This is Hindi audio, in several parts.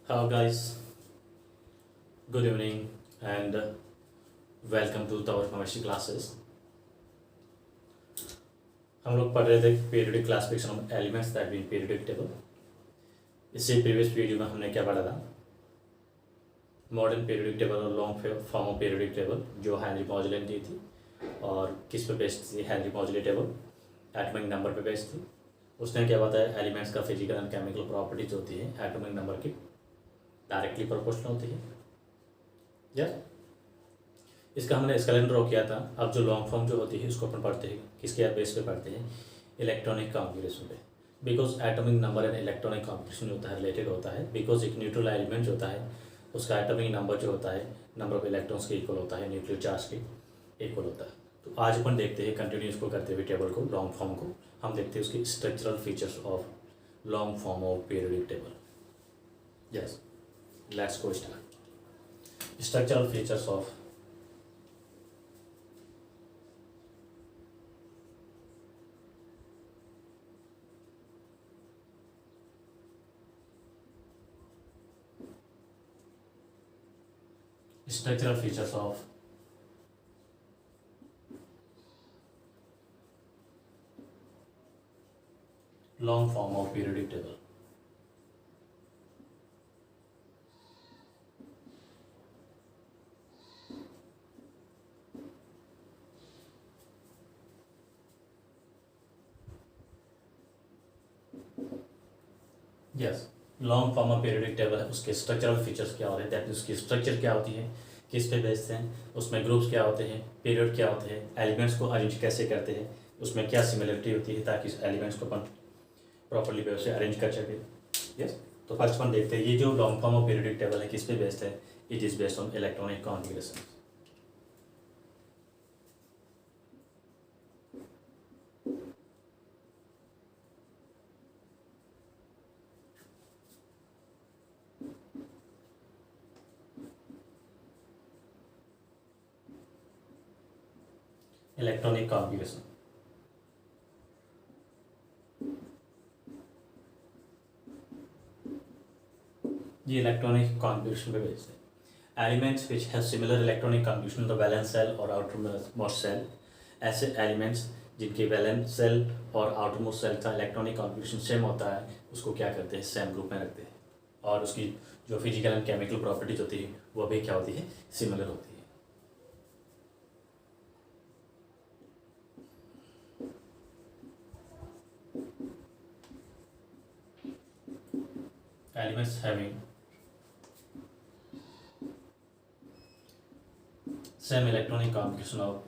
Hello guys, good evening and welcome to our chemistry classes। हम लोग पढ़ रहे थे periodic classification of elements that been periodic table. इससे प्रीवियस वीडियो में हमने क्या पढ़ा था, मॉडर्न पीरियोडिक टेबल और long form of periodic table जो हेनरी मॉजुले ने दी थी और किस पे बेस्ड थी। Henry Moseley table atomic number पे बेस्ड थी। उसने क्या बताया, एलिमेंट्स का फिजिकल एंड केमिकल प्रॉपर्टीज होती है एटॉमिक नंबर की डायरेक्टली प्रोपोर्शनल होती है। यस, इसका हमने स्केलेटन ड्रॉ किया था। अब जो लॉन्ग फॉर्म जो होती है उसको अपन पढ़ते हैं किसके बेस पे पढ़ते हैं, इलेक्ट्रॉनिक कॉन्फ़िगरेशन पे। Because atomic number and electronic configuration जो होता है रिलेटेड होता है। बिकॉज एक न्यूट्रल एलिमेंट जो होता है उसका एटॉमिक नंबर जो होता है नंबर ऑफ इलेक्ट्रॉन्स के इक्वल होता है, न्यूक्लियर चार्ज के इक्वल होता है। तो आज अपन देखते हैं कंटिन्यू इसको करते हुए टेबल को, लॉन्ग फॉर्म को। हम देखते हैं उसकी structural features of long form of periodic table. Yes, let's go start. Structural features of structural features of long form of periodic table। Yes, long form of periodic table है, उसके स्ट्रक्चरल फीचर्स क्या होते हैं, दैट उसकी स्ट्रक्चर क्या होती है, किस पे बेस्ड हैं, उसमें ग्रुप्स क्या होते हैं, पीरियड क्या होते हैं, एलिमेंट्स को अरेंज कैसे करते हैं, उसमें क्या सिमिलरिटी होती है ताकि इस एलिमेंट्स को अपन प्रॉपर्ली वे से अरेंज कर सके। यस, तो फर्स्ट अपन देखते हैं ये जो long form of periodic table है किस पे बेस्ड है। It is based on electronic configuration. Electronic configuration, ये इलेक्ट्रॉनिक कॉन्फ़िगरेशन पे बेस्ड है। Elements which have similar electronic configuration the valence shell और आउटर मोस्ट सेल। ऐसे एलिमेंट्स जिनके वैलेंस सेल और आउटर मोस्ट सेल का इलेक्ट्रॉनिक कॉन्फ़िगरेशन सेम होता है उसको क्या करते हैं, सेम ग्रुप में रखते हैं। और उसकी जो फिजिकल एंड केमिकल प्रॉपर्टीज होती है वो भी क्या होती है, सिमिलर होती है। Elements having same electronic configuration of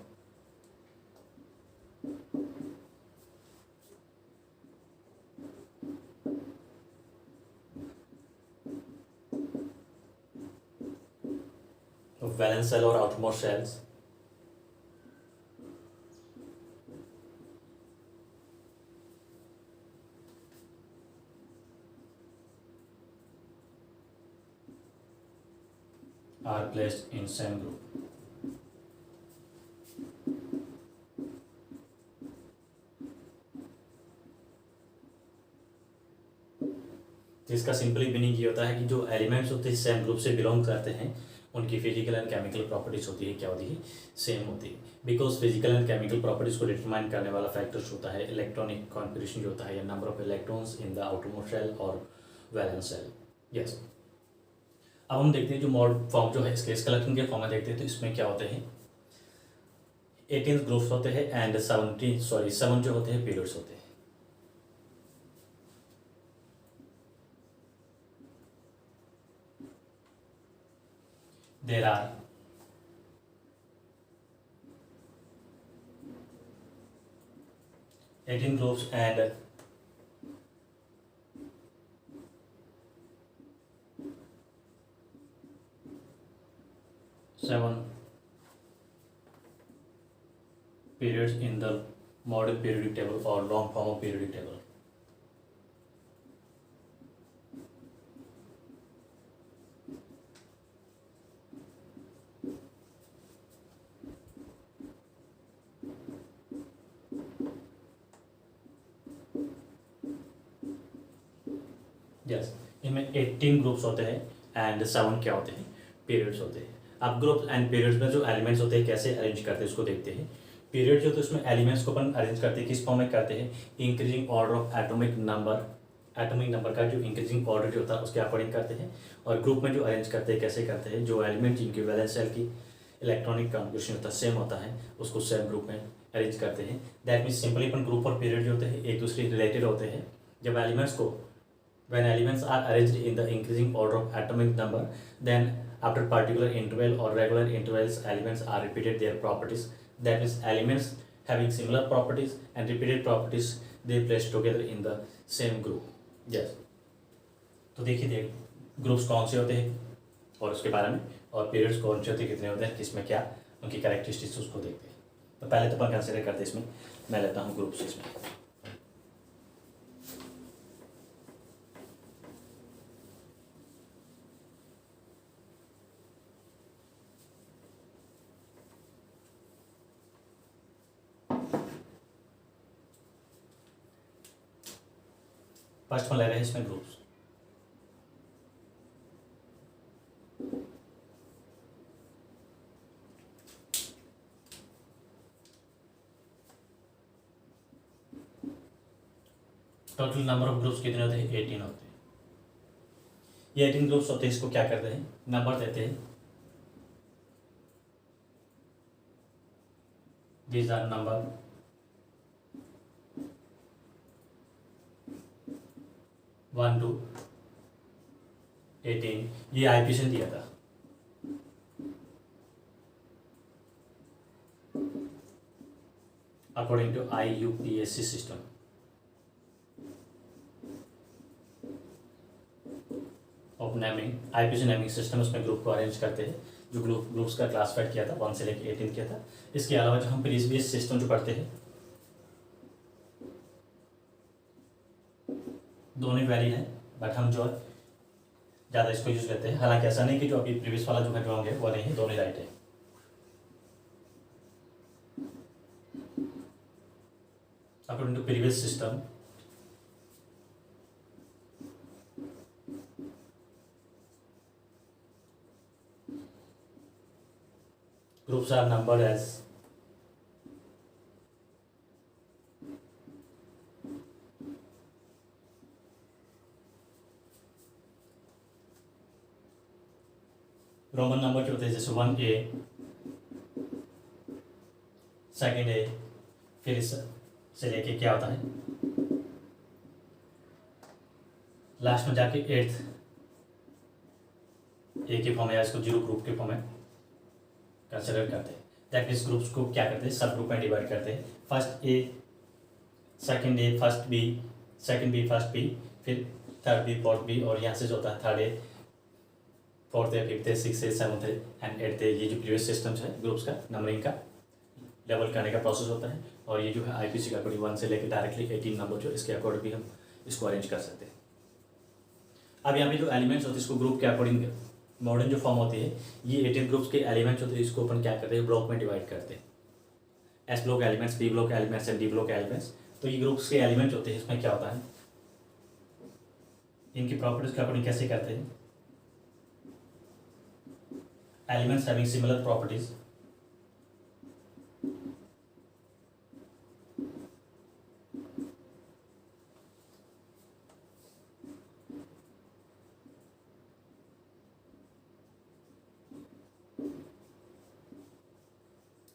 valence cell or outermost cells are placed in same group। जिसका सिंपली मीनिंग ये होता है कि जो एलिमेंट्स होते हैं सेम ग्रुप से बिलोंग करते हैं उनकी फिजिकल एंड केमिकल प्रॉपर्टीज होती है क्या होती है, सेम होती है। Because physical and chemical properties को डिटरमाइन करने वाला फैक्टर्स होता है इलेक्ट्रॉनिक कॉन्फ़िगरेशन जो होता है या number of electrons in the outermost shell और वैलेंस सेल। यस, अब हम देखते हैं जो मॉड फॉर्म जो है इसके स्केलेटन के फॉर्म में देखते हैं तो इसमें क्या होते हैं, 18 ग्रुप्स होते हैं एंड 7 जो होते हैं पीरियड्स होते हैं। There are 18 groups and 7 periods in the modern periodic table or long form of periodic table। Yes, इनमें 18 ग्रुप्स होते हैं एंड 7 क्या होते हैं, पीरियड्स होते हैं। अब ग्रुप्स एंड पीरियड्स में जो एलिमेंट्स होते हैं कैसे अरेंज करते हैं उसको देखते हैं। पीरियड जो होते हैं उसमें एलिमेंट्स को अपन अरेंज करते हैं किस फॉर्म में करते हैं, increasing order of atomic number का जो इंक्रीजिंग ऑर्डर जो होता है उसके अकॉर्डिंग करते हैं। और ग्रुप में जो अरेंज करते हैं कैसे करते हैं, जो एलिमेंट जिनकी वैलेंस शेल की इलेक्ट्रॉनिक कॉन्फ़िगरेशन होता है सेम होता है उसको सेम ग्रुप में अरेंज करते हैं। That means simply upon group और पीरियड जो होते हैं एक दूसरे रिलेटेड होते हैं। जब एलिमेंट्स को when elements are arranged in the increasing order of atomic number, then after particular interval or regular intervals elements are repeated their properties. That means elements having similar properties and repeated properties they place together in the same group. Yes. तो देखिए ग्रुप्स कौन से होते हैं और उसके बारे में, और पीरियड्स कौन से होते हैं, कितने होते हैं, किसमें क्या उनकी कैरेक्टरिस्टिक्स उसको देखते हैं। तो पहले तो अपन कंसिडर करते हैं इसमें, मैं लेता हूँ ग्रुप्स इसमें। फर्स्ट में ले रहे हैं इसमें groups. Total number of groups कितने होते हैं, 18 होते हैं। ये 18 ग्रुप्स होते हैं, इसको क्या करते हैं, नंबर देते हैं। These are number 1 to 18। ये आईपीसी ने दिया था। According to IUPAC system. Of naming, IPC naming system, उसमें ग्रुप को अरेंज करते हैं। जो ग्रुप्स का क्लासिफाइड किया था 1 से लेकर 18 किया था। इसके अलावा जो हम प्रीवियस सिस्टम जो पढ़ते हैं दोनों वैलिड हैं, बट हम जो ज़्यादा इसको यूज़ करते हैं। हालांकि ऐसा नहीं कि जो अभी प्रीवियस वाला जो है रॉन्ग है, वो नहीं है, दोनों राइट है। According to previous system groups are numbered as Roman number जो होते हैं, जैसे 1A, सेकेंड A, फिर से लेके क्या होता है लास्ट में जाके 8th A के फॉर्म है, या इसको 0 ग्रुप के फॉर्म में कंसिडर करते हैं। दैट मीन्स ग्रुप्स को क्या करते हैं, सब ग्रुप में डिवाइड करते हैं। First A, second A, first B, second B, first B, फिर थर्ड B, फोर्थ B, और यहाँ से जो होता है third A, fourth A, fifth A, six A, seventh A and 8th A। ये जो प्रीवियस सिस्टम्स है ग्रुप्स का नंबरिंग का लेवल करने का प्रोसेस होता है। और ये जो है आईपीसी का अकॉर्डिंग 1 से लेकर डायरेक्टली 18 नंबर जो इसके अकॉर्डिंग भी हम इसको अरेंज कर सकते हैं। अब यहाँ पे जो एलिमेंट्स होते हैं इसको ग्रुप के अकॉर्डिंग मॉडर्न जो फॉर्म होती है, ये 18 ग्रुप्स के एलिमेंट्स होते हैं, इसको अपन क्या करते हैं ब्लॉक में डिवाइड करते हैं। S block elements, B block elements and D block elements. तो ये ग्रुप्स के एलिमेंट्स होते हैं, इसमें क्या होता है इनकी प्रॉपर्टीज के अकॉर्डिंग कैसे करते हैं, elements having similar properties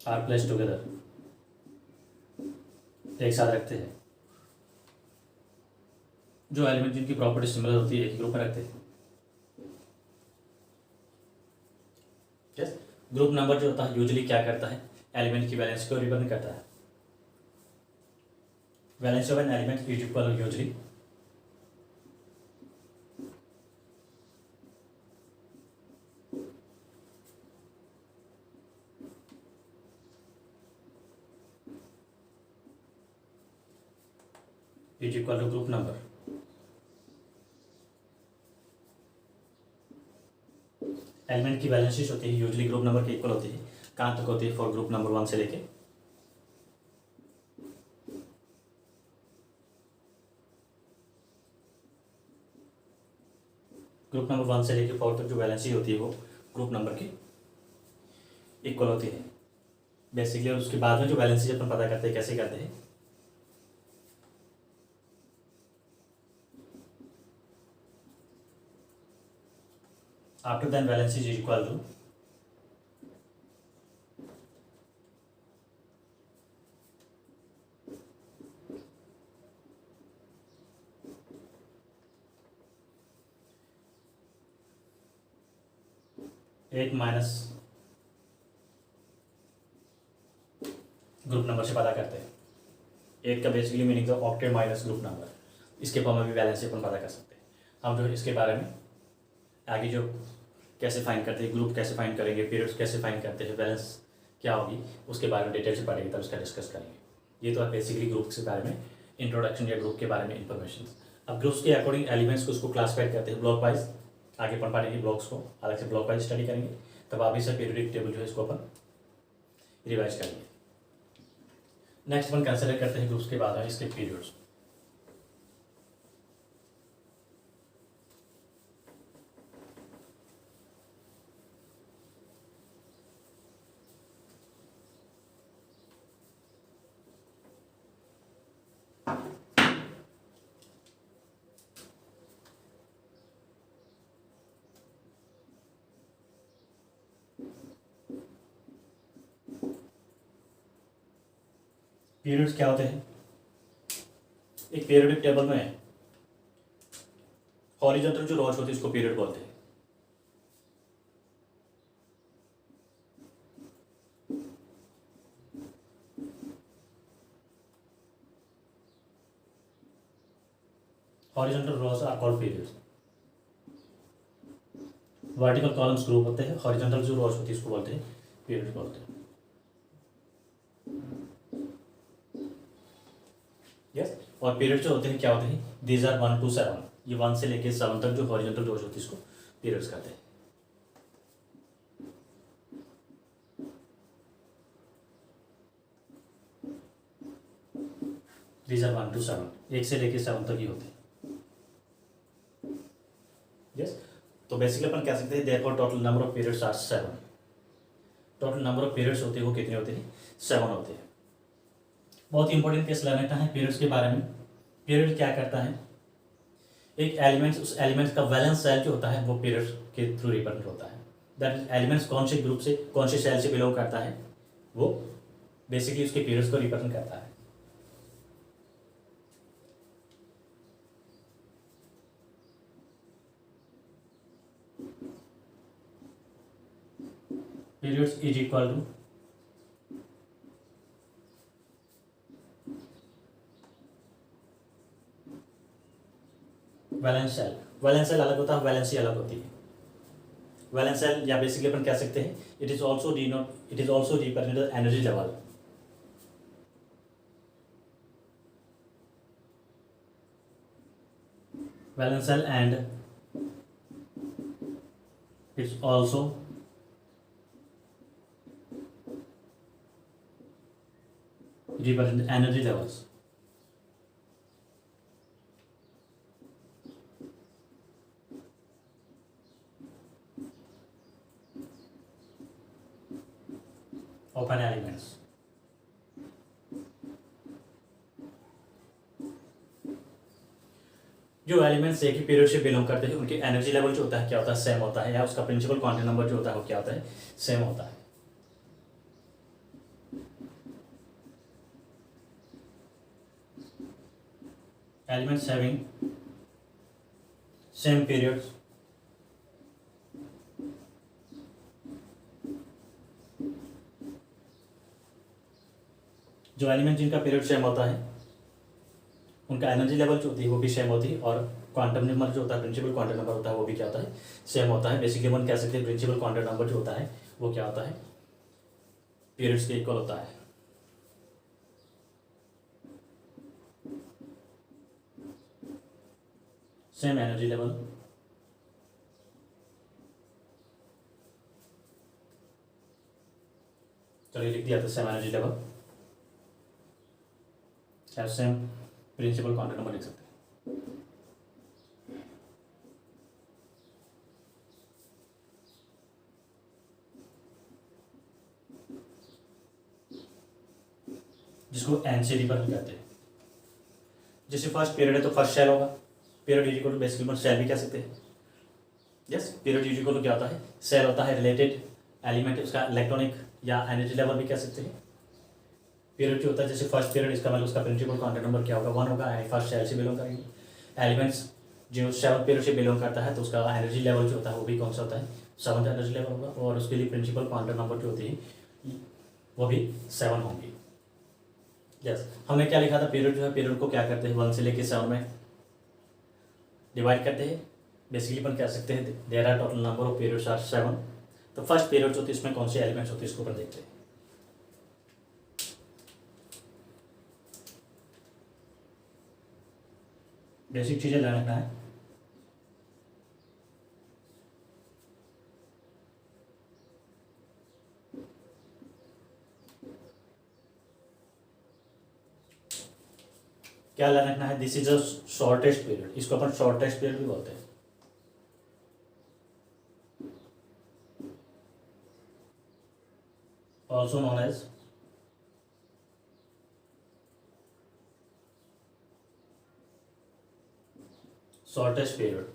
are place together, एक साथ रखते हैं। जो एलिमेंट जिनकी प्रॉपर्टी सिमिलर होती है एक ही ग्रुप में रखते हैं। ग्रुप नंबर जो होता है यूजुअली क्या करता है, एलिमेंट की वैलेंस को रिप्रेजेंट करता है। Valence of an element is equal usually is equal to group number. Element की वैलेंसीज होती है यूजुअली ग्रुप नंबर के इक्वल होती है। कहाँ तक होती है, फॉर ग्रुप नंबर 1 से लेके ग्रुप नंबर 1 से लेकर 4 तक जो वैलेंसी होती है वो ग्रुप नंबर की इक्वल होती है बेसिकली। और उसके बाद में जो वैलेंसी अपन पता करते हैं, कैसे करते हैं, after then valency is equal to eight minus group number से पता करते हैं। 8 का बेसिकली मीनिंग था ऑक्टेट माइनस ग्रुप नंबर। इसके फॉर्म में भी वैलेंसी अपन पता कर सकते हैं। हम जो इसके बारे में आगे जो कैसे फाइंड करते हैं, ग्रुप कैसे फाइंड करेंगे, पीरियड्स कैसे फाइंड करते हैं, बैलेंस क्या होगी, उसके बारे में डिटेल से पढ़ेंगे, तब उसका डिस्कस करेंगे। ये तो बेसिकली ग्रुप के बारे में इंट्रोडक्शन या ग्रुप के बारे में इंफॉर्मेशन। अब ग्रुप्स के अकॉर्डिंग एलिमेंट्स को उसको क्लासिफाई करते हैं ब्लॉक वाइज। आगे अपन पढ़ेंगे ब्लॉक्स को, अलग से ब्लॉक वाइज स्टडी करेंगे, तब आगे से पीरियडिक टेबल जो है इसको अपन रिवाइज करेंगे। नेक्स्ट अपन कंसिडर करते हैं ग्रुप्स के बाद में इसके पीरियड्स। पीरियड्स क्या होते हैं? एक पीरियडिक टेबल में हॉरिजॉन्टल जो रॉज होती है उसको पीरियड बोलते हैं। Horizontal rows are called periods. Vertical columns group होते हैं, हॉरिजॉन्टल जो रॉज होती है उसको बोलते हैं पीरियड बोलते हैं। यस, और पीरियड जो होते हैं क्या होते हैं? These are 1 to 7। ये 1 से लेके 7 तक जो हॉरिजॉन्टल रोज होती है इसको पीरियड्स कहते हैं। दीज आर 1 to 7, 1 से लेके 7 तक ही होते हैं। यस, तो बेसिकली अपन कह सकते हैं therefore total number of periods are 7। Total number of periods होते हैं वो कितने होते हैं? 7 होते हैं। बहुत इंपॉर्टेंट केस लेना है पीरियड्स के बारे में। पीरियड क्या करता है? एक एलिमेंट, उस एलिमेंट का वैलेंस सेल जो होता है वो पीरियड के थ्रू रिप्रेजेंट होता है। दैट इज एलिमेंट्स कौन से ग्रुप से, कौन से सेल से बिलोंग करता है, वो बेसिकली उसके पीरियड्स को रिप्रेजेंट करता है। Periods is equal to valence shell. Valence shell अलग होता है, वैलेंसी अलग होती है। वैलेंस सेल या बेसिकली अपन कह सकते हैं it is also represent energy level. Valence shell and it's also represent energy levels. Open elements. जो एलिमेंट्स एक ही पीरियड से बिलोंग करते हैं उनकी एनर्जी लेवल जो होता है क्या होता है? सेम होता है, या उसका प्रिंसिपल क्वांटम नंबर जो होता है वो क्या होता है? सेम होता है। एलिमेंट्स हैविंग सेम पीरियड्स जो एलिमेंट जिनका पीरियड सेम होता है उनका एनर्जी लेवल जो होती है वो भी सेम होती है, और क्वांटम नंबर जो होता है, प्रिंसिपल क्वांटम नंबर होता है वो भी क्या होता है? सेम होता है। बेसिकली हम कह सकते हैं प्रिंसिपल क्वांटम नंबर जो होता है वो क्या होता है? पीरियड्स के इक्वल होता है। सेम एनर्जी लेवल, चलिए लिख दिया था same energy level, same principal quantum number लिख सकते हैं। एनसीडी पर हम कहते हैं। जैसे फर्स्ट पीरियड है तो फर्स्ट शेल होगा, period is equal to basically shell भी कह सकते हैं। Yes, period is equal to क्या होता है, सेल होता है रिलेटेड एलिमेंट, उसका इलेक्ट्रॉनिक या एनर्जी लेवल भी कह सकते हैं। पीरियड जो होता है जैसे फर्स्ट पीरियड, इसका मतलब उसका प्रिंसिपल क्वांटम नंबर क्या होगा, 1 होगा, यानी फर्स्ट सेल से बिलोंग करेंगे। एलिमेंट्स जो 7th पीरियड से बिलोंग करता है तो उसका एनर्जी लेवल जो होता है वो भी कौन सा होता है, 7th एनर्जी लेवल होगा, और उसके लिए प्रिंसिपल क्वांटम नंबर जो होती है वो भी 7 होंगी। यस, हमने क्या लिखा था, पीरियड जो है, पीरियड को क्या करते हैं 1 से लेकर 7 में डिवाइड करते हैं। बेसिकली अपन कह सकते हैं there are total number of periods are 7। तो फर्स्ट पीरियड जो होती है इसमें कौन से एलिमेंट्स होते हैं इसको ऊपर देखते हैं। बेसिक चीजें ध्यान रखना है। क्या ध्यान रखना है, this is a shortest period, इसको अपन शॉर्टेस्ट पीरियड भी बोलते हैं। Also known as shortest period,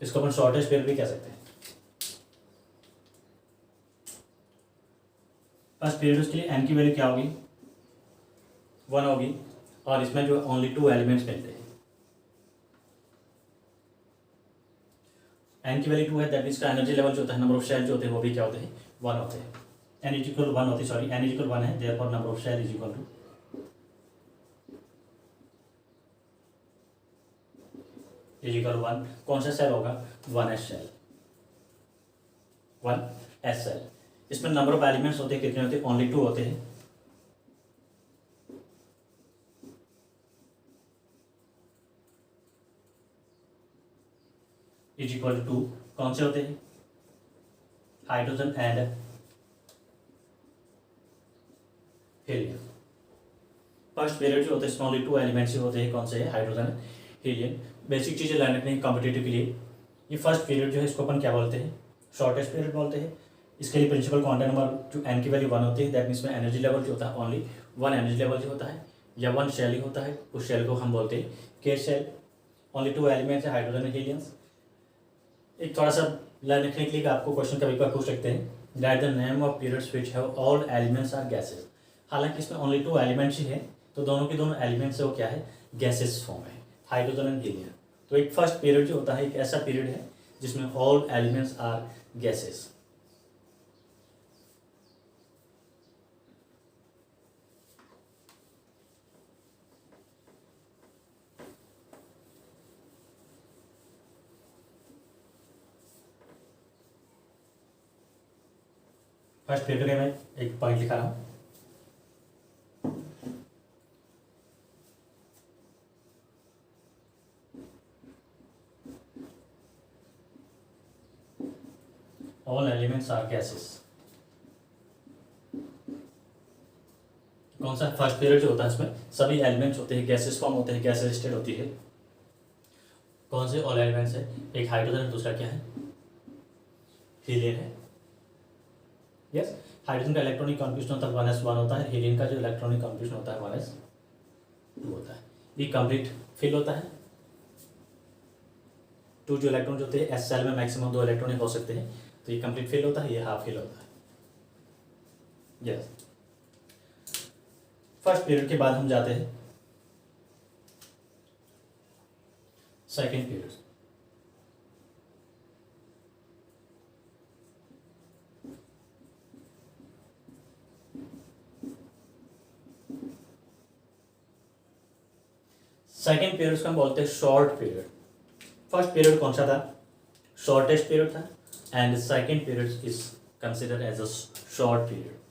इसको अपन शॉर्टेस्ट पीरियड भी कह सकते हैं। फर्स्ट पीरियड के लिए एन की वैल्यू क्या होगी, 1 होगी, और इसमें जो ओनली 2 एलिमेंट्स मिलते हैं। एन की वैल्यू 2 है, दैट मीन्स का एनर्जी लेवल जो होता है, नंबर ऑफ शेल जो होते हैं वो भी क्या होते हैं, 1 होते हैं। एन इज इक्वल 1 होती है, सॉरी एन इज इक्वल 1 है, therefore number of shell is equal to is equal 1। कौन सा सेल होगा, 1s सेल, 1s सेल। इसमें नंबर ऑफ एलिमेंट्स होते हैं कितने होते हैं, ओनली 2 होते हैं। इज इक्वल टू 2, कौन से होते हैं, hydrogen and helium. First period जो होते हैं इसमें ओनली 2 एलिमेंट्स ही होते हैं, कौन से है, हाइड्रोजन हीलियम। बेसिक चीज़ें ध्यान रखनी है कॉम्पिटिटिव के लिए। ये फर्स्ट पीरियड जो है इसको अपन क्या बोलते हैं, शॉर्टेस्ट पीरियड बोलते हैं। इसके लिए प्रिंसिपल क्वांटम नंबर जो एन की वैल्यू 1 होती है, दैट मीन्स में एनर्जी लेवल जो होता है ओनली 1 एनर्जी लेवल जो होता है, या 1 शेल ही होता है, उस शेल को हम बोलते हैं के शेल। ओनली 2 एलिमेंट्स है, हाइड्रोजन एंड हीलियम। एक थोड़ा सा लर्न रखने के लिए आपको क्वेश्चन कभी कभी पूछ सकते हैं, that the name of periods which have all elements are gases. हालांकि इसमें ओनली 2 एलिमेंट्स ही है, तो दोनों के दोनों एलिमेंट्स है वो क्या है, गैसेस फॉर्म है, हाइड्रोजन एंड हीलियम। तो एक फर्स्ट पीरियड जो होता है एक ऐसा पीरियड है जिसमें all elements are gases. First period के मैं एक पॉइंट लिखा रहा हूँ, ऑल एलिमेंट्स आर गैसेस। कौन सा फर्स्ट पीरियड जो होता है इसमें सभी एलिमेंट्स होते हैं, गैसेस फॉर्म होते हैं, गैसेस स्टेट होती है। कौन से ऑल एलिमेंट्स है, एक हाइड्रोजन, दूसरा क्या है, हीलियम है। यस, हाइड्रोजन का इलेक्ट्रॉनिक कॉन्फिगरेशन होता है 1s1 होता है, हीलियम का जो इलेक्ट्रॉनिक कॉन्फिगरेशन होता है 1s2 होता है। ये कंप्लीट फिल होता है। 2 जो इलेक्ट्रॉन होते हैं, एस सेल में मैक्सिमम 2 इलेक्ट्रॉनिक हो सकते हैं, तो ये कंप्लीट फिल होता है, ये हाफ फिल होता है। यस, फर्स्ट पीरियड के बाद हम जाते हैं सेकेंड पीरियड। सेकेंड पीरियड को हम बोलते हैं शॉर्ट पीरियड। फर्स्ट पीरियड कौन सा था, शॉर्टेस्ट पीरियड था, and second period is considered as a short period.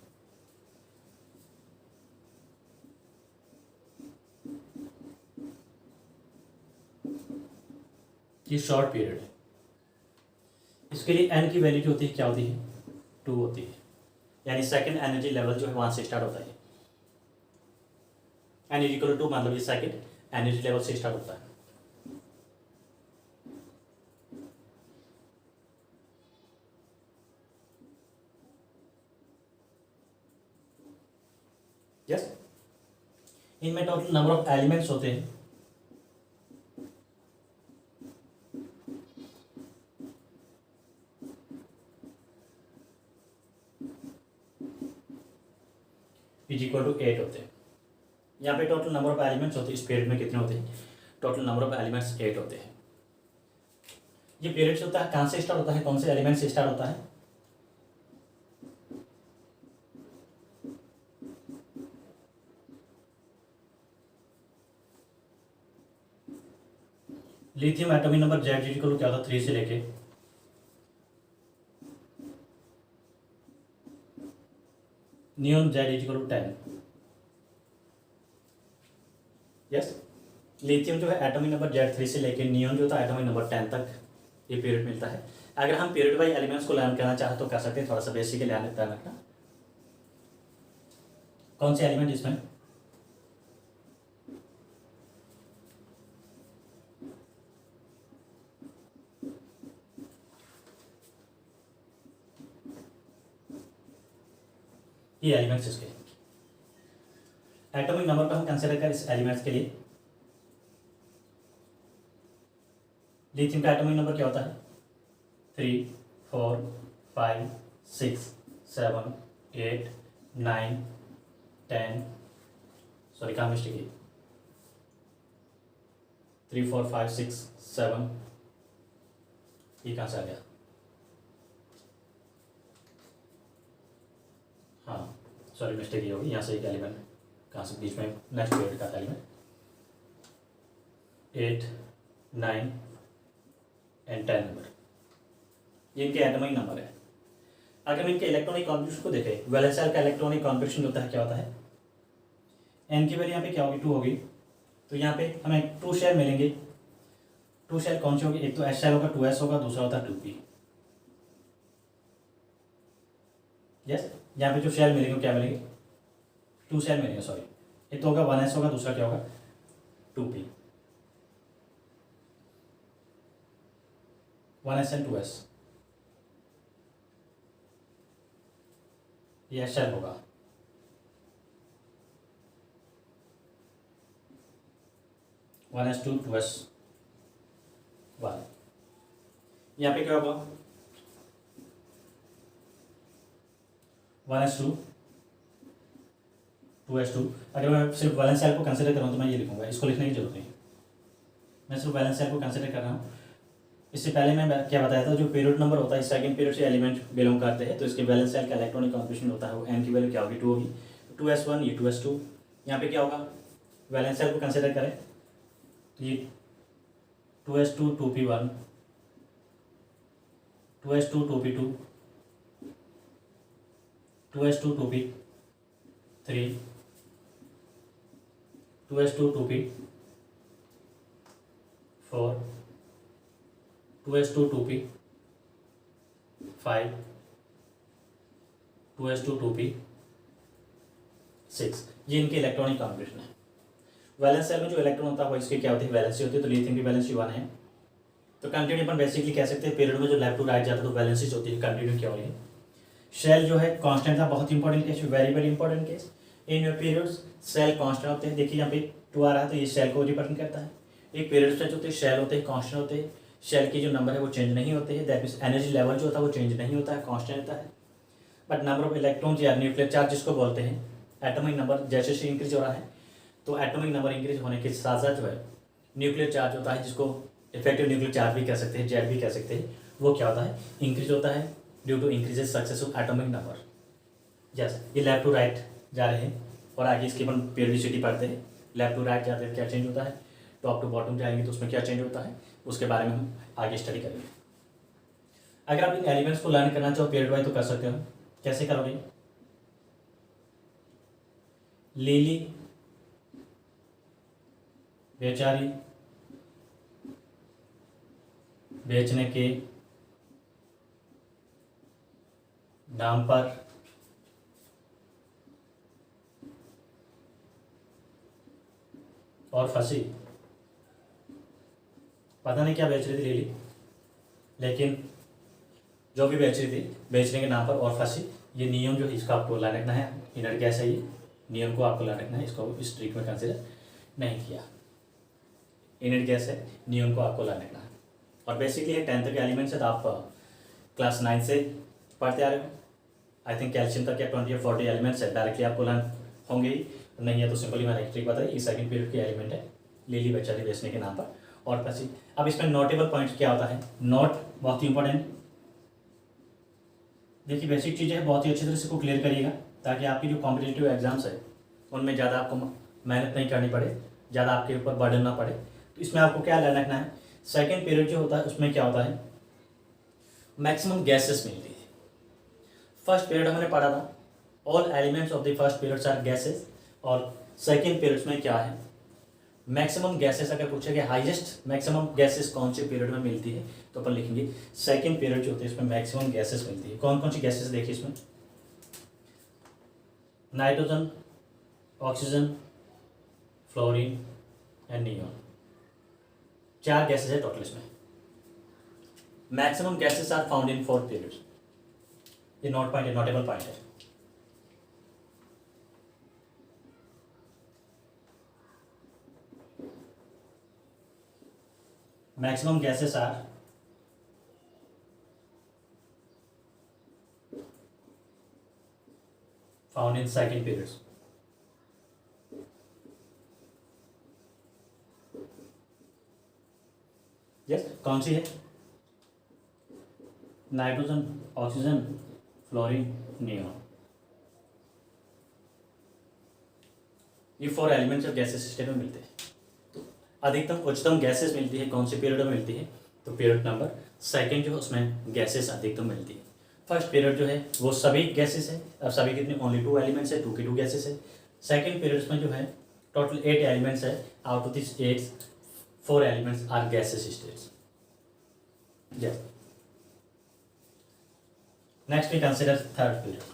ये शॉर्ट पीरियड है। इसके लिए एन की वैल्यू जो होती है क्या होती है, 2 होती है, यानी सेकेंड एनर्जी लेवल जो है वहां से स्टार्ट होता है। एन इज इक्वल टू मतलब ये सेकेंड एनर्जी लेवल से स्टार्ट होता है। यस, इनमें टोटल नंबर ऑफ एलिमेंट्स होते हैं इज इक्वल टू 8 होते हैं। यहाँ पे टोटल नंबर ऑफ एलिमेंट्स होते हैं, इस पीरियड में कितने होते हैं? टोटल नंबर ऑफ एलिमेंट्स 8 होते हैं। ये पीरियड होता है कहाँ से स्टार्ट होता है, कौन से एलिमेंट से स्टार्ट होता है? Lithium atomic number Z is equal to क्या होता है? 3 से लेके neon Z is equal to 10। Yes, lithium जो है एटॉमिक नंबर Z3 से लेके नियॉन जो होता है एटॉमिक नंबर 10 तक ये पीरियड मिलता है। अगर हम पीरियड वाइज एलिमेंट्स को लर्न करना चाहे तो कर सकते हैं, थोड़ा सा बेसिक ध्यान रखना। कौन से एलिमेंट इसमें? ये एलिमेंट्स इसके एटॉमिक नंबर को हम कंसीडर करें इस एलिमेंट्स के लिए। लिथियम का एटॉमिक नंबर क्या होता है? 3, 4, 5, 6, 7, 8, 9, 10, सॉरी कहाँ मिस्टेक है? 3, 4, 5, 6, 7, ये कहाँ से आ गया? हाँ सॉरी मिस्टेक ये होगी, यहाँ से एक एलिमेंट कहाँ से बीच में नेक्स्ट पीरियड का एलिमेंट 8, 9 एंड 10 नंबर, ये इनके एटॉमिक नंबर है। अगर हम इनके इलेक्ट्रॉनिक कॉन्फिगरेशन को देखें, वैलेंस शेल का इलेक्ट्रॉनिक कॉन्फिगरेशन होता है क्या होता है? एन की वैल्यू यहाँ पे क्या होगी? 2 होगी। तो यहाँ पे हमें 2 शेल मिलेंगे। 2 शेल कौन सी होगी? एक तो एस शेल होगा, 2s होगा, दूसरा होता है 2p। यस, यहाँ पे जो शेल मिलेंगे क्या मिलेंगे? 2 शेल मिलेंगे, सॉरी एक तो होगा 1s होगा, दूसरा क्या होगा? 2p। 1s एंड 2s, ये शेल होगा। One S 2s 1। यहाँ पे क्या होगा? 1s 2s 2। अगर मैं सिर्फ वैलेंस शेल को कंसीडर कर रहा हूँ तो मैं ये लिखूंगा, इसको लिखने की जरूरत नहीं। मैं सिर्फ वैलेंस शेल को कंसीडर कर रहा हूँ। इससे पहले मैं क्या बताया था, जो पीरियड नंबर होता है सेकंड पीरियड से एलिमेंट बिलोंग करते हैं, तो इसके वैलेंस शेल का इलेक्ट्रॉनिक कॉन्फिगरेशन होता है वो एन की वैल्यू क्या होगी? 2 होगी। 2s1 ये 2s2। यहाँ पे क्या होगा? वैलेंस शेल को कंसीडर करें तो ये 2s2 2p1, 2s2 2p2, 2s2 2p3, 2s2 2p4, 2s2 2p5, 2s2 2p6। ये इनके इलेक्ट्रॉनिक कॉन्फिगरेशन है। वैलेंस शेल में जो इलेक्ट्रॉन होता है वो इसकी क्या होती है? वैलेंसी होती है। तो लिथियम की वैलेंसी 1 है। तो कंटिन्यू अपन बेसिकली कह सकते हैं पीरियड में जो लेफ्ट टू राइट जाता है तो वैलेंसीज होती है, कंटिन्यू क्या हो रही है। शेल जो है कांस्टेंट था, बहुत important case, very very important case. In your periods shell constant होते हैं। देखिए यहाँ पे 2 आ रहा है तो ये शेल को रिप्रेजेंट करता है। एक पीरियड में जो होते हैं शेल होते हैं, कांस्टेंट होते हैं। शेल की जो नंबर है वो चेंज नहीं होते हैं, दैट मीन्स एनर्जी लेवल जो होता है वो चेंज नहीं होता है, कांस्टेंट रहता है। बट नंबर ऑफ इलेक्ट्रॉन्स या न्यूक्लियर चार्ज जिसको बोलते हैं, एटॉमिक नंबर जैसे जैसे इंक्रीज हो रहा है तो एटॉमिक नंबर इंक्रीज होने के साथ साथ जो है न्यूक्लियर चार्ज होता है, जिसको इफेक्टिव न्यूक्लियर चार्ज भी कह सकते हैं, जेड भी कह सकते हैं, वो क्या होता है? इंक्रीज होता है due to increases successive atomic number. Yes, ये लेफ्ट टू राइट जा रहे हैं और आगे इसकी अपन पीरियडिसिटी पढ़ते हैं। लेफ्ट टू राइट जाते हैं क्या चेंज होता है, टॉप टू बॉटम जाएंगे तो उसमें क्या चेंज होता है, उसके बारे में हम आगे स्टडी करेंगे। अगर आप इन एलिमेंट्स को लर्न करना चाहो पीरियड वाइज तो कर सकते हो। कैसे करोगे? लीली बेचारी बेचने के नाम पर और फंसी। पता नहीं क्या बेच रही थी लीली, लेकिन जो भी बेच रही थी बेचने के नाम पर और फंसी। ये नियम जो इसका आपको लाइन रखना है, इनर गैस है ये नियॉन को आपको ध्यान रखना है, इसको इस ट्रिक में कंसिडर नहीं किया। इनर्ट गैस है, नियॉन को आपको ध्यान रखना है। और बेसिकली ये 10th के एलिमेंट्स है, तो आप क्लास 9 से पढ़ते आ रहे हो। आई थिंक कैल्शियम तक या 20 या 40 एलिमेंट्स है, डायरेक्टली आपको लर्न होंगे ही, नहीं है तो सिंपली मैंने एक ट्रिक बताई, ये सेकंड पीरियड के एलिमेंट है, लिली बेचारी बेचने के नाम पर। और बस अब इसमें नोटेबल पॉइंट्स क्या होता है, नोट बहुत ही इंपॉर्टेंट। देखिए बेसिक चीज़ें हैं, बहुत ही अच्छी तरह से को क्लियर करिएगा, ताकि आपकी जो कॉम्पिटिटिव एग्जाम्स है उनमें ज़्यादा आपको मेहनत नहीं करनी पड़े, ज़्यादा आपके ऊपर बर्डन ना पड़े। तो इसमें आपको क्या ध्यान रखना है, सेकेंड पीरियड जो होता है उसमें क्या होता है, मैक्सिमम गैसेस मिलती है। फर्स्ट पीरियड हमने पढ़ा था all elements of the first periods are gases, और सेकेंड पीरियड्स में क्या है, मैक्सिमम गैसेस। अगर पूछे कि हाईएस्ट मैक्सिमम गैसेस कौन से पीरियड में मिलती है, तो अपन लिखेंगे सेकेंड पीरियड जो होती है इसमें मैक्सिमम गैसेस मिलती है। कौन कौन सी गैसेस देखिए इसमें, nitrogen, oxygen, fluorine and neon, 4 gases है टोटल इसमें। Maximum gases are found in 4 periods. ये नोट पॉइंट है, नोटेबल पॉइंट है। Maximum gases are found in second periods. Yes, कौन सी है, नाइट्रोजन, ऑक्सीजन, फ्लोरीन, नियॉन। ये 4 एलिमेंट्स ऑफ गैसेस सिस्टम में मिलते हैं। तो अधिकतम उच्चतम गैसेस मिलती है कौन से पीरियड में मिलती है, तो पीरियड नंबर सेकेंड जो है उसमें गैसेस अधिकतम मिलती है। फर्स्ट पीरियड जो है वो सभी गैसेस है, अब सभी कितने, ओनली 2 एलिमेंट्स है, 2 की 2 गैसेस है। सेकेंड पीरियड्स में जो है टोटल 8 एलिमेंट्स है, out of this 8 4 elements are gases states. Yes, next we consider third period.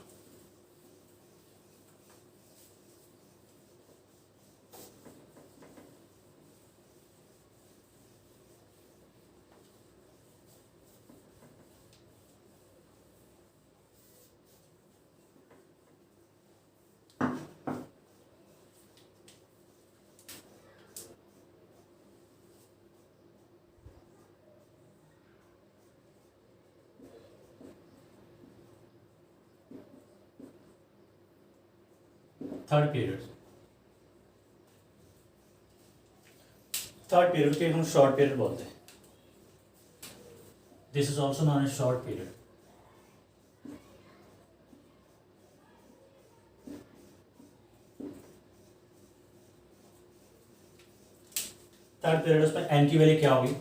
Third period, third period के हम शॉर्ट पीरियड बोलते हैं। This is also known as short period. Third period उसमें एन की वैल्यू क्या होगी,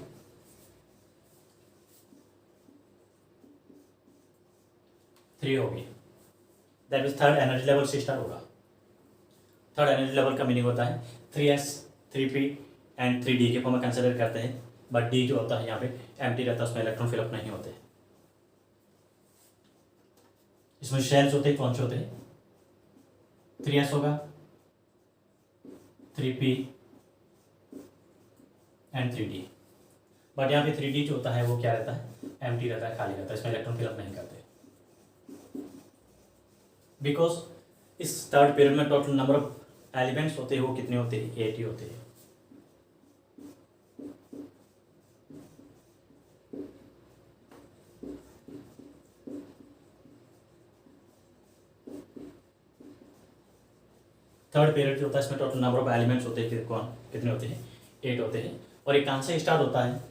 3 होगी। That means third energy level से स्टार्ट होगा। थर्ड एनर्जी लेवल का मीनिंग होता है 3s, 3p एंड 3d के फॉर्म में कंसिडर करते हैं, बट d जो होता है यहाँ पे एम्प्टी रहता है, उसमें इलेक्ट्रॉन फिलअप नहीं होते। इसमें शेल्स होते हैं, कौन से होते हैं, 3s होगा, 3p एंड 3d। बट यहाँ पे 3d जो होता है वो क्या रहता है, एम्प्टी रहता है, खाली रहता है, इसमें इलेक्ट्रॉन फिलअप नहीं करते। बिकॉज इस थर्ड पीरियड में टोटल नंबर ऑफ एलिमेंट्स होते हैं वो कितने होते हैं, 8 ही होते हैं। थर्ड पीरियड जो होता है इसमें टोटल नंबर ऑफ एलिमेंट्स होते हैं कौन कितने होते हैं, 8 होते हैं। और ये कहाँ से स्टार्ट होता है,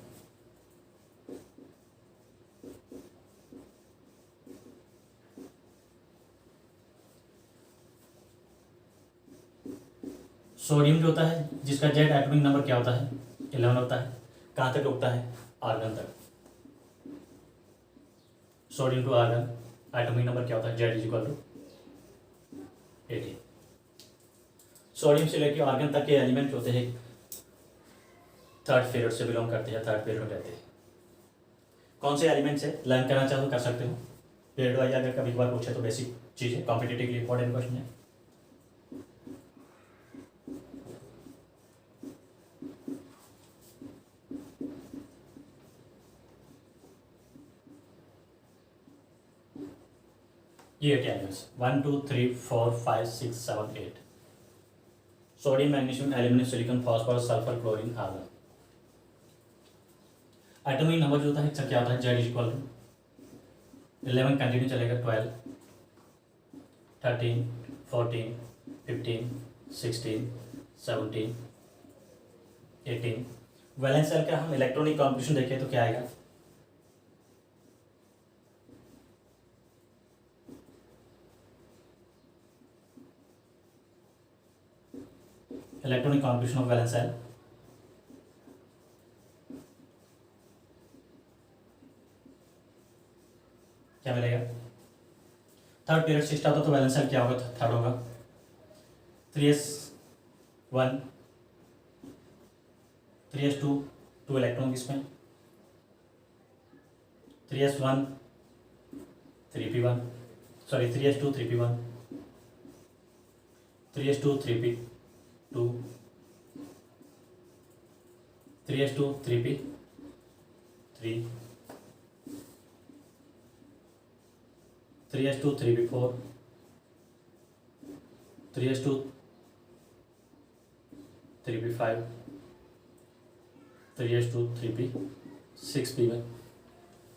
सोडियम जो होता है जिसका जेड एटॉमिक नंबर क्या होता है, 11 होता है। कहाँ तक रुकता है, आर्गन तक। Sodium to argon atomic number क्या होता है, Z is equal to 18। Sodium से लेकर आर्गन तक के एलिमेंट होते हैं थर्ड पीरियड से बिलोंग करते हैं, थर्ड पीरियड में रहते हैं। कौन से एलिमेंट्स है, लर्न करना चाहो तो कर सकते हो पीरियड वाइज, अगर कभी बार पूछे तो बेसिक चीज़ है, कॉम्पिटिटिव इंपॉर्टेंट क्वेश्चन है। ये 8 elements 1 2 3 4 5 6 7 8 sodium, magnesium, aluminium, silicon, phosphorus, sulphur, chlorine, argon. Atomic number जो होता है इसका क्या होता है, Z is equal to 11 continue चलेगा, 12, 13, 14, 15, 16, 17, 18। वैलेंस शेल का हम इलेक्ट्रॉनिक कॉम्पोजिशन देखें तो क्या आएगा, electronic composition of valence shell क्या मिलेगा, थर्ड पीरियड से स्टार्ट होता तो वैलेंस शेल क्या होगा, थर्ड होगा, 3s1, 3s2, 2 इलेक्ट्रॉन किसमें, 3s1, 3p1, sorry 3s2, 3p1, 3s2, 3p2, 3s2, 3p3, 3s2, 3p4, 3s2, 3p5, 3s2, 3p6p1,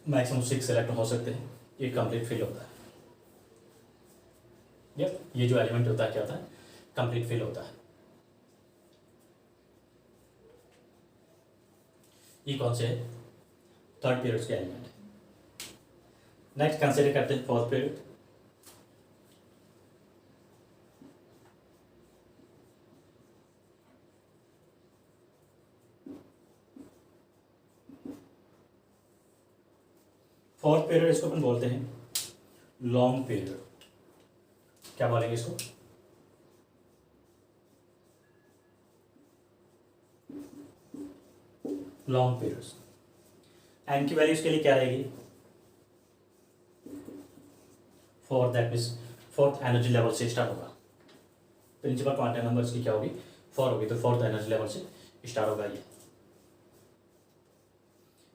maximum 6 electron हो सकते हैं। ये कंप्लीट फिल होता है। ये जो एलिमेंट होता है क्या होता है, कंप्लीट फिल होता है। ये कौन से है, थर्ड पीरियड के एलिमेंट। नेक्स्ट कंसिडर करते हैं फोर्थ पीरियड। फोर्थ पीरियड इसको अपन बोलते हैं लॉन्ग पीरियड। क्या बोलेंगे इसको, लॉन्ग पीरियड्स। एन की वैल्यू इसके लिए क्या रहेगी, fourth, that means fourth energy level से स्टार्ट होगा। प्रिंसिपल क्वांटम नंबर्स की क्या होगी, 4 होगी, तो फोर्थ एनर्जी लेवल से स्टार्ट होगा ये।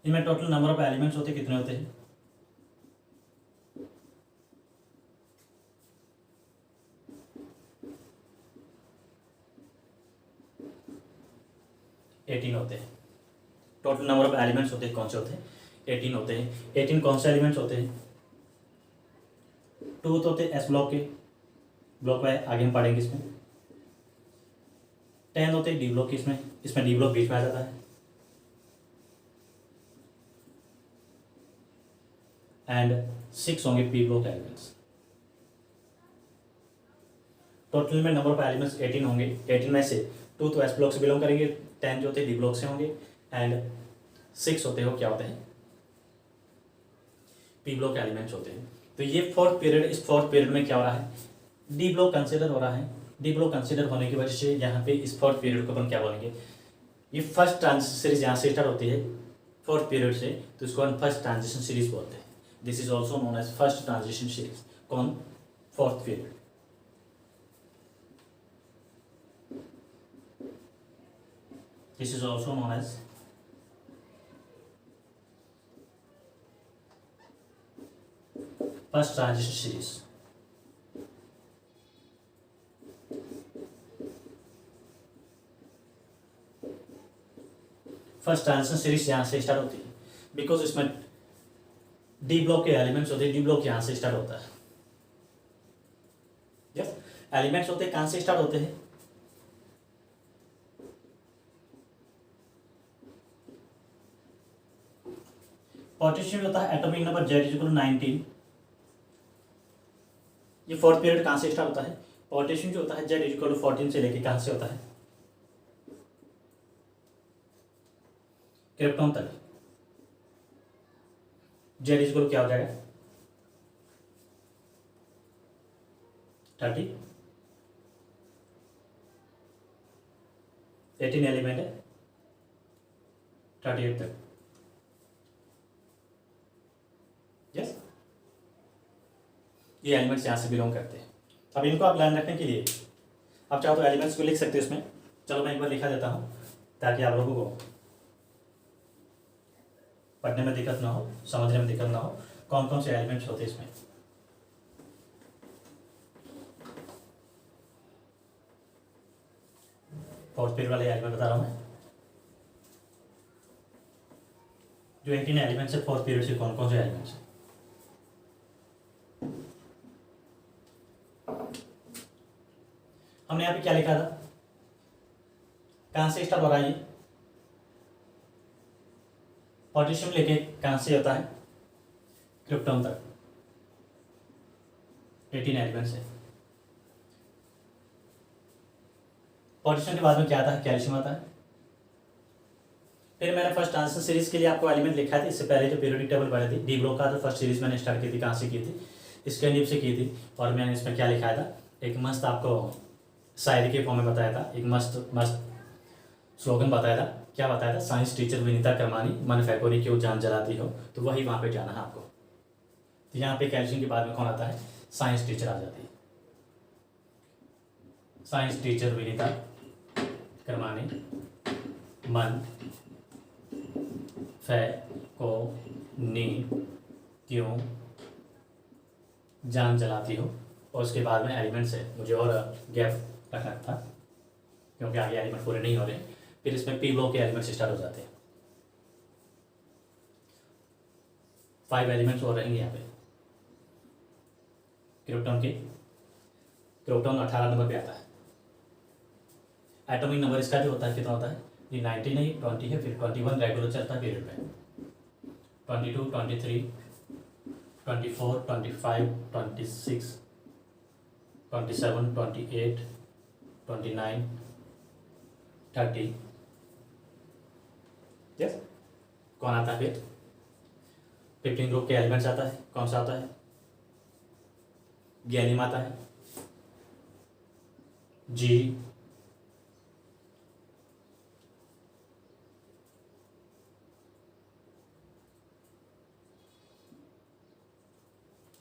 इनमें टोटल नंबर ऑफ एलिमेंट्स होते कितने होते हैं, 18 होते हैं। टोटल नंबर ऑफ एलिमेंट्स होते हैं, कौन से होते हैं, 18 होते हैं। 18 कौन से एलिमेंट्स होते हैं, 2 तो होते हैं एस ब्लॉक के, ब्लॉक वाइज आगे हम पढ़ेंगे इसमें। 10 होते हैं डी ब्लॉक के, इसमें डी ब्लॉक बीच में आ जाता है। एंड 6 होंगे पी ब्लॉक एलिमेंट्स। टोटल में नंबर ऑफ एलिमेंट्स 18 होंगे। 18 में से 2 तो एस ब्लॉक से बिलोंग करेंगे, 10 जो होते हैं डी ब्लॉक से होंगे, एंड 6 होते हो क्या होते हैं, पी ब्लॉक एलिमेंट्स होते हैं। तो ये फोर्थ पीरियड, इस फोर्थ पीरियड में क्या हो रहा है, डी ब्लॉक कंसिडर हो रहा है। डी ब्लॉक कंसिडर होने की वजह से यहाँ पे इस फोर्थ पीरियड को अपन क्या बोलेंगे, ये फर्स्ट ट्रांजिशन सीरीज यहाँ से स्टार्ट होती है फोर्थ पीरियड से, तो इसको हम फर्स्ट ट्रांजिशन सीरीज बोलते हैं। This is also known as first transition series. कौन, fourth period. This is also known as first transition series. First transition series यहाँ से स्टार्ट होती है, बिकॉज इसमें डी ब्लॉक के एलिमेंट्स होते हैं, डी ब्लॉक यहाँ से स्टार्ट होता है। यस, एलिमेंट्स होते हैं कहाँ से स्टार्ट होते हैं, पोटेंशियल होता है एटॉमिक नंबर Z=19। ये फोर्थ पीरियड कहाँ से स्टार्ट होता है, पोटेंशियल जो होता है Z=14 से लेके कहाँ से होता है, क्रिप्टॉन तक। Z= क्या हो जाएगा, 30, 18 एलिमेंट है, 38 तक। यस, ये एलिमेंट्स यहाँ से बिलोंग करते हैं। अब इनको आप ध्यान रखने के लिए आप चाहो तो एलिमेंट्स को लिख सकते हो इसमें। चलो मैं एक बार लिखा देता हूँ ताकि आप लोगों को पढ़ने में दिक्कत ना हो, समझने में दिक्कत ना हो, कौन कौन से एलिमेंट्स होते हैं इसमें। फोर्थ पीरियड वाले एलिमेंट बता रहा हूँ मैं। जो 18 एलिमेंट्स है फोर्थ पीरियड से कौन कौन से एलिमेंट्स है? हमने यहाँ पे क्या लिखा था? कहाँ से स्टार्ट हो रहा है ये? पोटेशियम लेके कहाँ से होता है क्रिप्टोन तक 18 एलिमेंट्स है। पोटेशियम के बाद में क्या आता है? कैल्शियम आता है। फिर मैंने फर्स्ट ट्रांजिशन सीरीज के लिए आपको एलिमेंट लिखा था, इससे पहले जो पीरियोडिक टेबल पढ़ी थी डी ब्लॉक का, तो फर्स्ट सीरीज मैंने स्टार्ट की थी, कहाँ से की थी? स्कैंडियम से की थी। और मैंने इसमें क्या लिखाया था? एक मस्त आपको शायरी के फॉर्म में बताया था, एक मस्त मस्त स्लोगन बताया था। क्या बताया था? साइंस टीचर विनीता करमानी, मन फैकोरी क्यों जान जलाती हो। तो वही वहाँ पे जाना है आपको। तो यहाँ पे कैल्शियम के बाद में कौन आता है? साइंस टीचर आ जाती है। साइंस टीचर विनीता करमानी, मन फैकोरी क्यों जान जलाती हो। और उसके बाद में एलिमेंट्स है, मुझे और गैप रखना था क्योंकि आगे एलिमेंट पूरे नहीं हो रहे। फिर इसमें पी ब्लॉक के एलिमेंट्स स्टार्ट हो जाते हैं। 5 एलिमेंट्स और रहेंगे यहाँ पे। क्रिप्टॉन 18 नंबर पे आता है। एटॉमिक नंबर इसका जो होता है कितना होता है? ये 19 नहीं 20 है, फिर 21 रेगुलर चलता है पीरियड में, 22, 23, 24, 25, 26, 27, 28, 29, 30। यस। कौन आता है फिर? 15 ग्रुप के एलिमेंट्स आता है। कौन सा आता है? गैलियम आता है, G,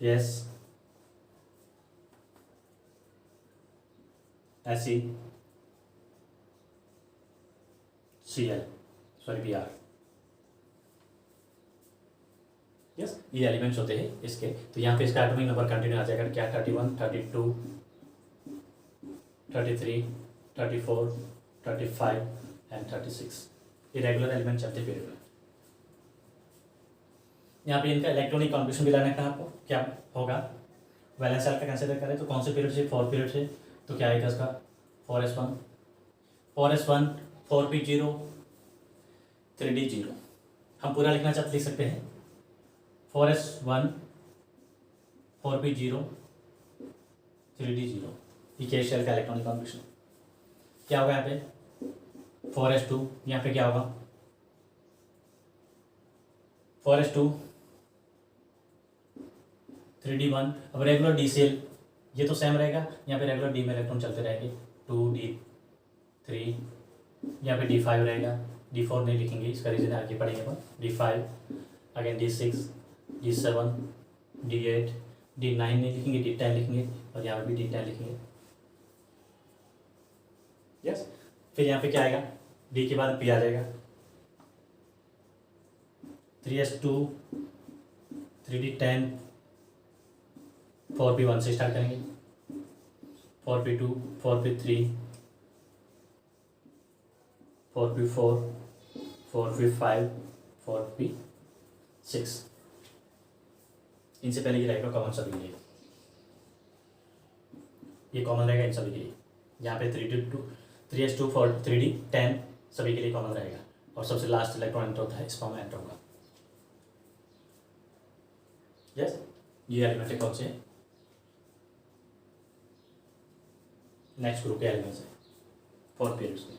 S, S, C L, sorry B R. Yes, ये एलिमेंट्स होते हैं इसके। तो यहाँ पे इसका एटॉमिक नंबर कंटिन्यू आ जाएगा। क्या? 31, 32, 33, 34, 35 एंड 36। ये रेगुलर एलिमेंट चलते पीरियड में। यहाँ पे इनका इलेक्ट्रॉनिक कॉन्फिगरेशन भी लाना है आपको। क्या होगा? वैलेंस शेल का कंसिडर करें तो कौन से पीरियड से? 4 पीरियड से। तो क्या आएगा इसका? 4s1, 4s1, 4p0, 3d0। हम पूरा लिखना चाहते लिख सकते हैं 4s1, 4p0, 3d0। ये के शेल का इलेक्ट्रॉनिक कॉन्फिगरेशन क्या होगा? यहाँ पे 4s2, यहाँ पे क्या होगा? 4s2, 3d1। अब रेगुलर डी सेल ये तो सेम रहेगा, यहाँ पे रेगुलर डी में इलेक्ट्रॉन चलते रहेंगे। 2d3, यहाँ पे d5 रहेगा। d4 नहीं लिखेंगे, इसका रीजन आगे पढ़ेंगे अपन। d5 again, d6, d7, d8, d9 नहीं लिखेंगे, d10 लिखेंगे। और यहाँ पे भी d10 लिखेंगे। यस। फिर यहाँ पे क्या आएगा? d के बाद p आ जाएगा। 3s2, 3d10, 4p1 से स्टार्ट करेंगे। 4p2, 4p3, 4p4, 4p5, 4p6। इनसे पहले ये रहेगा कॉमन सभी के लिए। ये कॉमन रहेगा इन सभी के लिए। यहाँ पे 3s2, 3d10 सभी के लिए कॉमन रहेगा। और सबसे लास्ट इलेक्ट्रॉन एंटर होता है स्पर्म एंटर होगा। यस। ये एलिमेंट कौन से? नेक्स्ट ग्रुप के एलिमेंट्स है 4 पीरियड्स के।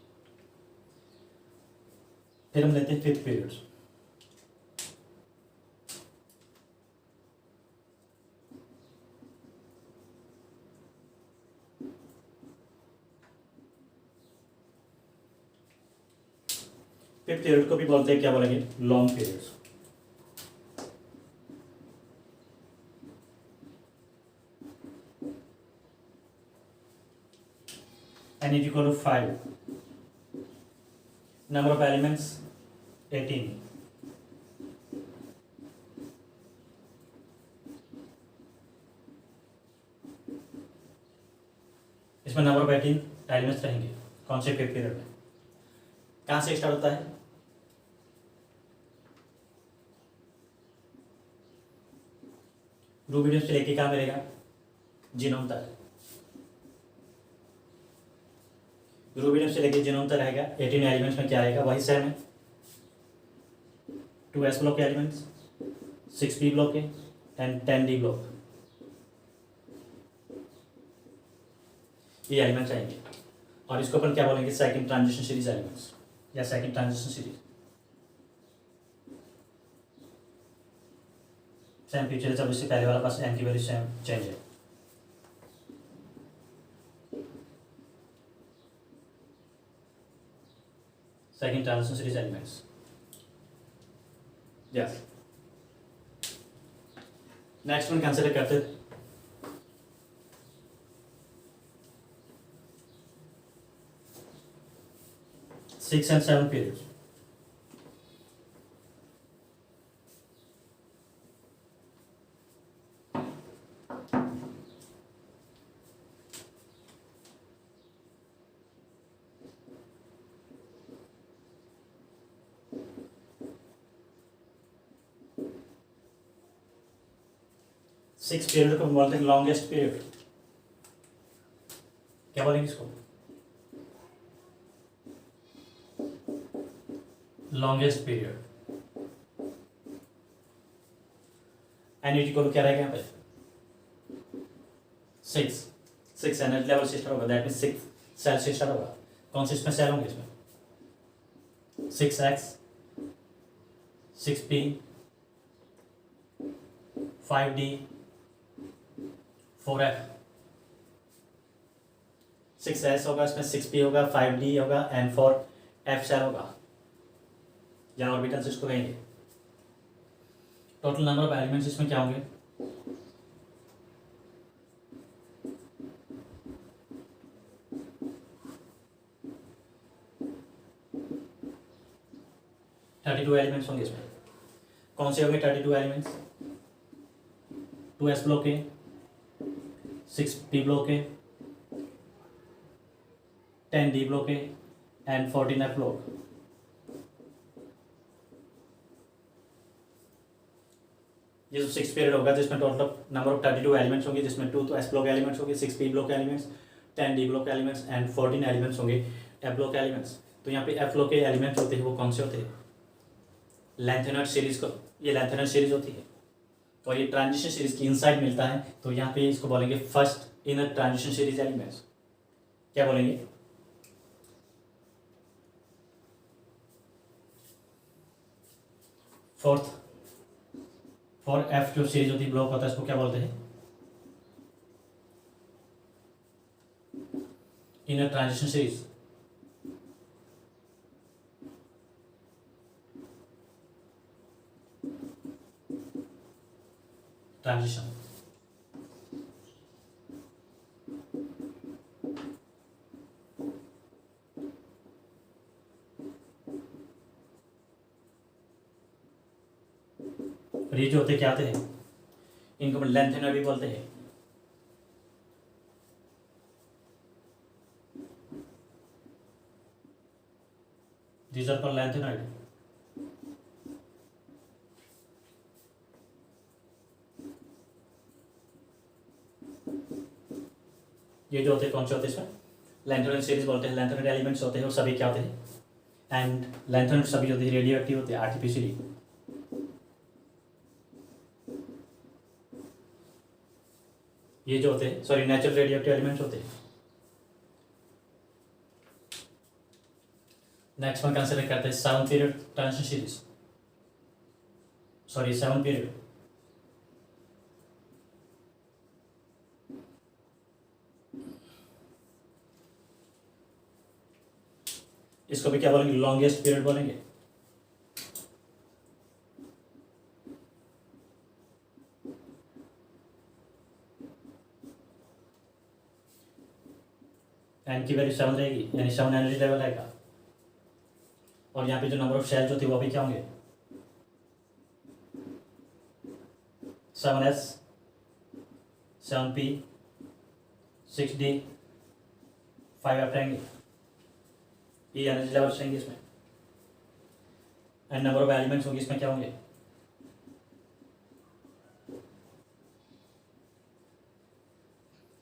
फिर हम लेते हैं 5th पीरियड्स। फिफ्थ पीरियड को भी बोलते हैं, क्या बोलेंगे? Long periods. n is equal to 5, number of elements 18, इसमें नंबर ऑफ 18 एलिमेंट्स रहेंगे। कौन से पीरियड में? कहाँ से स्टार्ट होता है? रूबिडियम से लेके कहाँ मिलेगा? जीनोम तक। रूबिडियम से लेके जीनोम तक रहेगा। 18 एलिमेंट्स में क्या रहेगा? वही सेम है, 2s ब्लॉक के एलिमेंट्स, 6p ब्लॉक के एंड 10d ब्लॉक, ये एलिमेंट्स आएंगे। और इसको अपन क्या बोलेंगे? सेकंड ट्रांजिशन सीरीज एलिमेंट्स या second transition series. Same feature है, जब इससे पहले वाला पास n की वैल्यू सेम चेंज है। Second transition series elements. Yes, next one consider करते हैं 6 and 7 periods. सिक्स पीरियड को बोलते हैं लॉन्गेस्ट पीरियड। क्या बोलेंगे इसको? Longest period. एनर्जी को क्या रहेगा यहाँ पे? 6 एनर्जी लेवल से स्टार्ट होगा, दैट मीन 6 सेल से स्टार्ट होगा। कौन से इसमें सेल होंगे? इसमें 6x, 6p, 5d, 4f। 6s होगा, इसमें 6p होगा, 5d होगा एंड 4f सेल होगा, या ऑर्बिटल्स इसको कहेंगे। टोटल नंबर ऑफ एलिमेंट्स इसमें क्या होंगे? टू एलिमेंट्स होंगे इसमें। कौन से होंगे 32 एलिमेंट्स? 2s ब्लॉक के, 6p ब्लॉक के, 10d ब्लॉक के एंड 14f ब्लॉक। ये जो 6 पीरियड होगा जिसमें टोटल नंबर ऑफ 32 एलिमेंट्स होंगे, जिसमें 2 तो s ब्लॉक एलिमेंट्स होंगे, 6p block elements, 10d block elements and 14 elements होंगे f ब्लॉक एलिमेंट्स। तो यहाँ पे f ब्लॉक के एलिमेंट्स होते हैं वो कौन से होते हैं? लेंथेनर सीरीज को, ये लेंथेनर सीरीज होती है और ये ट्रांजिशन सीरीज की इनसाइड मिलता है, तो यहाँ पे इसको बोलेंगे first inner transition series elements. क्या बोलेंगे? फॉर एफ जो सीरीज होती है ब्लॉक होता है, इसको क्या बोलते हैं? Inner transition series. ट्रांजिशन। ये जो होते क्या आते हैं? इनको लेंथेनर भी बोलते हैं। These are called lanthanoid. ये जो होते हैं कौन से होते हैं इसमें? लैंथेनॉइड सीरीज बोलते हैं। लैंथेनॉइड एलिमेंट्स होते हैं और सभी क्या होते हैं? एंड लैंथेनॉइड सभी जो होते हैं रेडियो एक्टिव होते हैं आर्टिफिशियली। ये जो होते हैं sorry natural radio active elements होते हैं। नेक्स्ट वन कंसिडर करते हैं 7 period transition series, sorry 7 period. इसको भी क्या बोलेंगे? लॉन्गेस्ट पीरियड बोलेंगे। एन की वैल्यू 7 रहेगी, यानी 7 एनर्जी लेवल रहेगा। और यहाँ पे जो नंबर ऑफ सेल्स होती है वो भी क्या होंगे? 7s, 7p, 6d, 5f रहेंगे। ये एनर्जी लेवल्स रहेंगे इसमें, एंड नंबर ऑफ एलिमेंट्स होंगे इसमें क्या होंगे,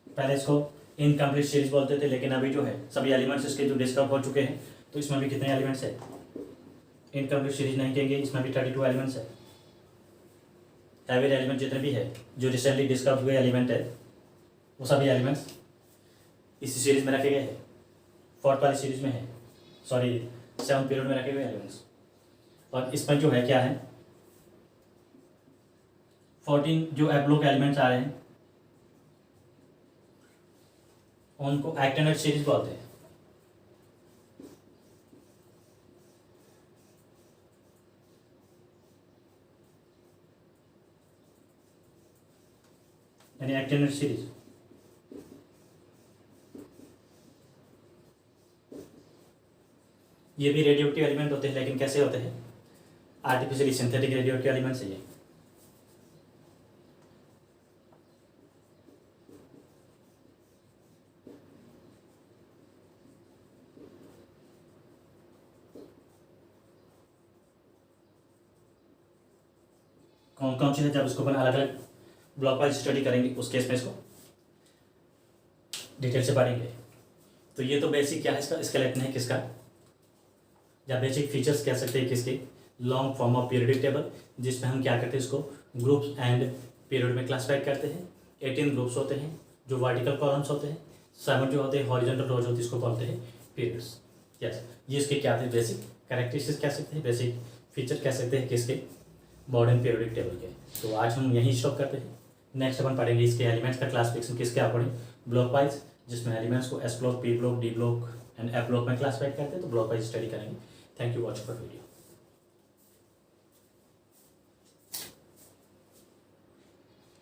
पहले इसको इनकम्प्लीट सीरीज बोलते थे, लेकिन अभी जो है सभी एलिमेंट्स इसके जो डिस्कवर हो चुके हैं, तो इसमें भी कितने एलिमेंट्स है, इनकम्प्लीट सीरीज नहीं कहेंगे, इसमें भी 32 एलिमेंट्स है। एवरी एलिमेंट जितने भी है जो रिसेंटली डिस्कवर हुए एलिमेंट है, वो सभी एलिमेंट्स इसी सीरीज में रखे गए हैं, फोर्थ वाली सीरीज में है, सॉरी 7th पीरियड में रखे हुए एलिमेंट्स। और इसमें जो है क्या है, 14 जो एब्लोक एलिमेंट्स आ रहे हैं उनको एक्टेनेट सीरीज बोलते हैं। यानी एक्टेनेट सीरीज ये भी रेडियोएक्टिव एलिमेंट होते हैं, लेकिन कैसे होते हैं, आर्टिफिशियली सिंथेटिक रेडियोएक्टिव एलिमेंट्स है ये। कौन कौन से है, जब इसको अपन अलग अलग ब्लॉक वाइज स्टडी करेंगे उस केस में इसको डिटेल से पढ़ेंगे। तो ये तो बेसिक क्या है इसका, स्केलेटन है किसका, या बेसिक फीचर्स कह सकते हैं किसके, long form of periodic table, जिसमें हम क्या करते हैं इसको ग्रुप्स एंड पीरियड में क्लासिफाई करते हैं। 18 ग्रुप्स होते हैं जो वर्टिकल कॉलम्स होते हैं, 7 जो होते हैं हॉरिजॉन्टल रोज होती है, इसको बोलते हैं पीरियड्स। यस, ये इसके क्या थे बेसिक कैरेक्टरिस्टिक्स कह सकते हैं, बेसिक फीचर कह सकते हैं किसके, मॉडर्न पीरियोडिक टेबल के। तो आज हम यहीं स्टॉप करते हैं, नेक्स्ट अपन पढ़ेंगे इसके एलिमेंट्स का क्लासिफिकेशन किसके अकॉर्डिंग, ब्लॉक वाइज, जिसमें एलिमेंट्स को S block, P block, D block and F block में क्लासिफाई करते हैं, तो ब्लॉक वाइज स्टडी करेंगे। Thank you watch for video.